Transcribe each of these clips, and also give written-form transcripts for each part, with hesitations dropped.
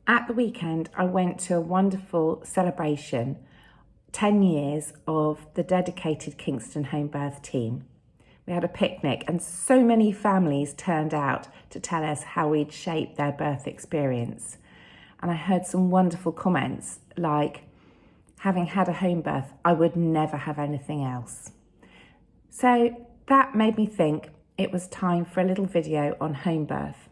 At the weekend, I went to a wonderful celebration, 10 years of the dedicated Kingston Homebirth team. We had a picnic and so many families turned out to tell us how we'd shaped their birth experience. And I heard some wonderful comments like, having had a home birth, I would never have anything else. So that made me think it was time for a little video on home birth.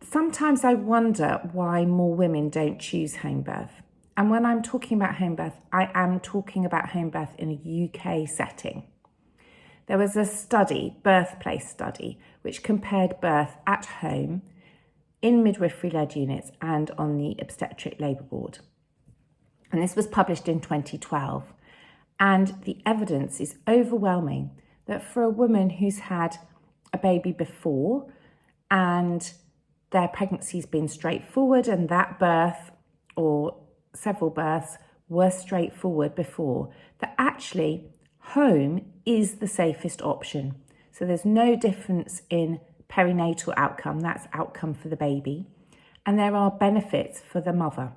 Sometimes I wonder why more women don't choose home birth. And when I'm talking about home birth, I am talking about home birth in a UK setting. There was a study, Birthplace study, which compared birth at home in midwifery-led units and on the obstetric labour ward. And this was published in 2012. And the evidence is overwhelming that for a woman who's had a baby before and their pregnancy's been straightforward and that birth or several births were straightforward before, that actually home is the safest option. So there's no difference in perinatal outcome, that's outcome for the baby, and there are benefits for the mother.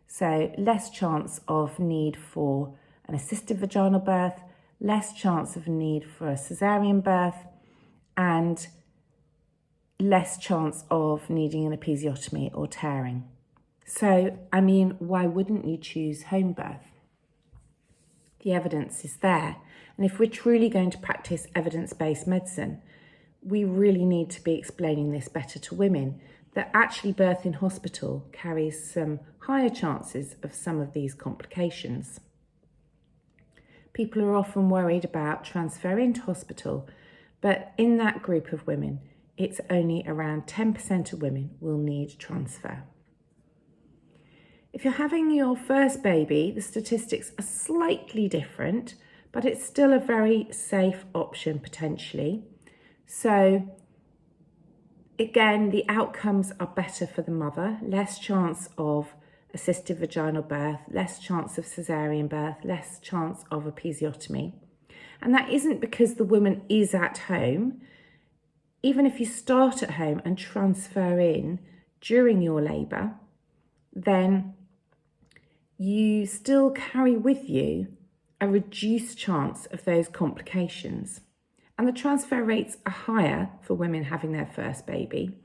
So less chance of need for an assisted vaginal birth, less chance of need for a caesarean birth, and less chance of needing an episiotomy or tearing. So, I mean, why wouldn't you choose home birth? The evidence is there. And if we're truly going to practice evidence-based medicine, we really need to be explaining this better to women, that actually birth in hospital carries some higher chances of some of these complications. People are often worried about transfer into hospital, but in that group of women, it's only around 10% of women will need transfer. If you're having your first baby, the statistics are slightly different, but it's still a very safe option potentially. So again, the outcomes are better for the mother, less chance of assisted vaginal birth, less chance of caesarean birth, less chance of episiotomy. And that isn't because the woman is at home. Even if you start at home and transfer in during your labour, then you still carry with you a reduced chance of those complications. And the transfer rates are higher for women having their first baby.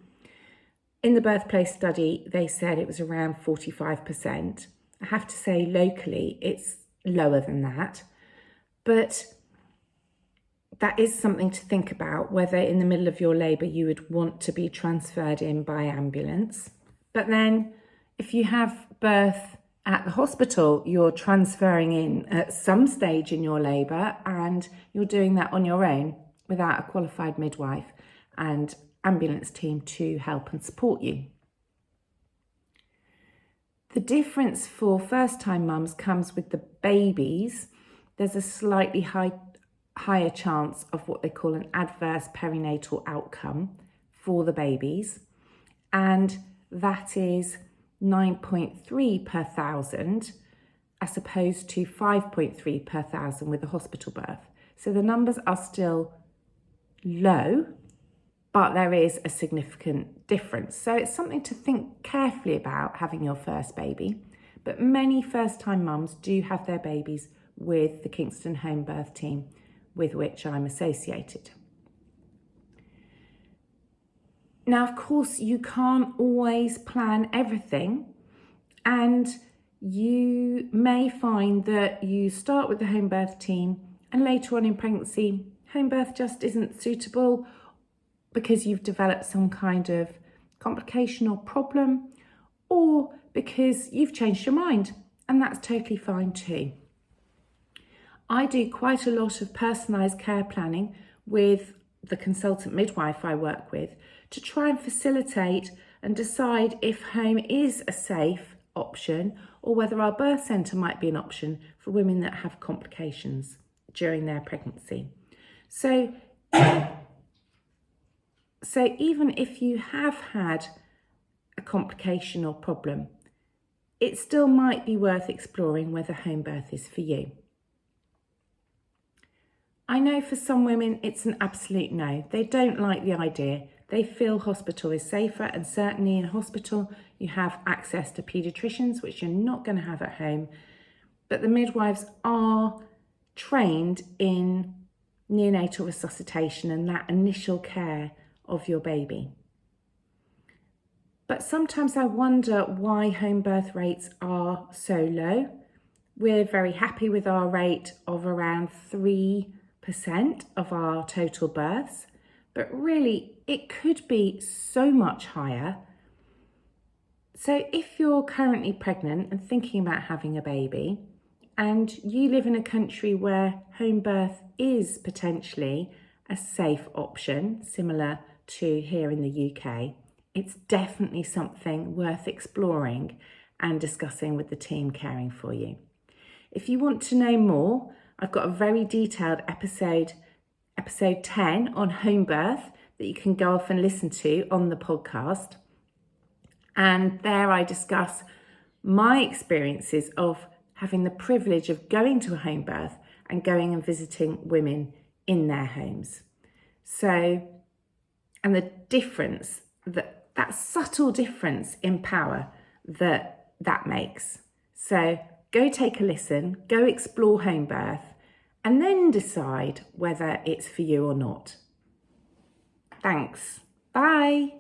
In the Birthplace study, they said it was around 45%. I have to say locally, it's lower than that. But that is something to think about, whether in the middle of your labour you would want to be transferred in by ambulance. But then if you have birth at the hospital, you're transferring in at some stage in your labour and you're doing that on your own without a qualified midwife and ambulance team to help and support you. The difference for first-time mums comes with the babies. There's a slightly higher chance of what they call an adverse perinatal outcome for the babies, and that is 9.3 per thousand as opposed to 5.3 per thousand with a hospital birth. So the numbers are still low, but there is a significant difference. So it's something to think carefully about having your first baby. But many first-time mums do have their babies with the Kingston Home Birth team, with which I'm associated. Now, of course, you can't always plan everything, and you may find that you start with the home birth team and later on in pregnancy, home birth just isn't suitable because you've developed some kind of complication or problem, or because you've changed your mind, and that's totally fine too. I do quite a lot of personalised care planning with the consultant midwife I work with to try and facilitate and decide if home is a safe option or whether our birth centre might be an option for women that have complications during their pregnancy. So even if you have had a complication or problem, it still might be worth exploring whether home birth is for you. I know for some women it's an absolute no. They don't like the idea They feel hospital is safer, and certainly in hospital you have access to paediatricians, which you're not going to have at home. But the midwives are trained in neonatal resuscitation and that initial care of your baby. But sometimes I wonder why home birth rates are so low. We're very happy with our rate of around 3% of our total births, but really it could be so much higher. So if you're currently pregnant and thinking about having a baby, and you live in a country where home birth is potentially a safe option, similar to here in the UK, it's definitely something worth exploring and discussing with the team caring for you. If you want to know more, I've got a very detailed episode 10 on home birth that you can go off and listen to on the podcast. And there I discuss my experiences of having the privilege of going to a home birth and going and visiting women in their homes. So, and the difference, that subtle difference in power that makes. So go take a listen, go explore home birth, and then decide whether it's for you or not. Thanks. Bye.